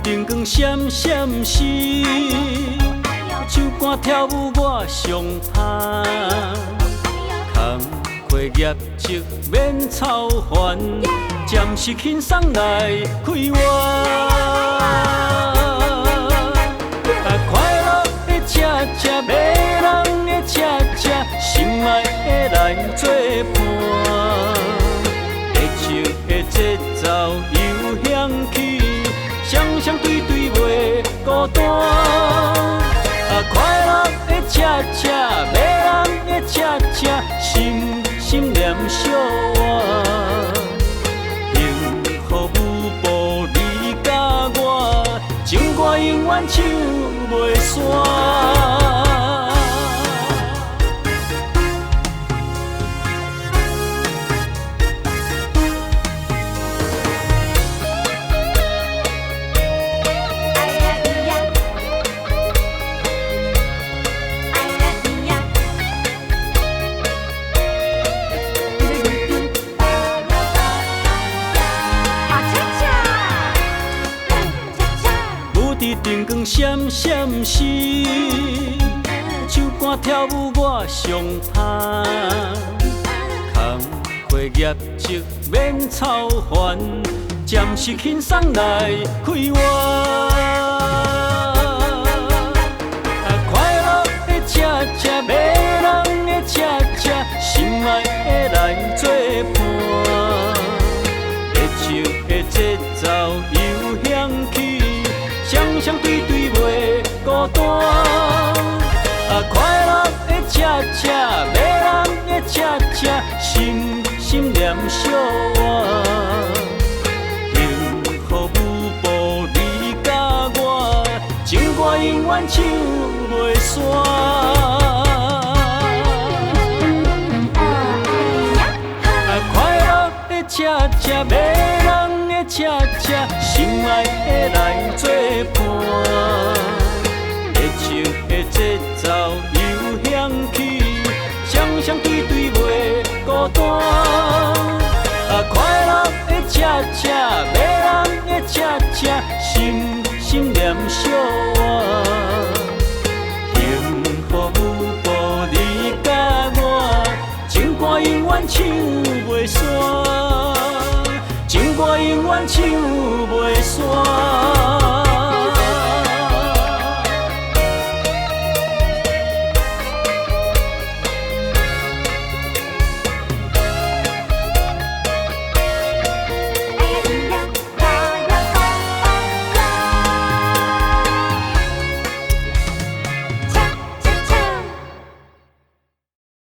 灯光闪闪时，唱歌跳舞我上拍。工课业绩免操烦，暂时轻松来开活。快乐的吃吃，迷人的吃吃，心爱的来作伴。会唱的节奏又响起，双双对对袂孤单。快乐的吃吃，迷人的吃吃，心心念小我。幸福有步你甲我，情歌永远唱袂煞。灯光闪闪时，唱歌跳舞我上拍。工课业绩免操烦，暂时轻松来开活。快乐的吃吃，迷人的吃吃，心爱的来作伴。会唱的节奏又响起，双双对对袂孤单。快乐的吃吃，迷人的吃吃，心心念小我。幸福有步你甲我，情歌永远唱袂煞。快乐的吃吃，迷人的吃吃，心爱的来作伴。会唱的节奏又响起，双双对对袂孤单。快乐的吃吃，迷人的吃吃，心心念小我。幸福有步你甲我，情歌永远唱袂煞，情歌永远唱袂煞。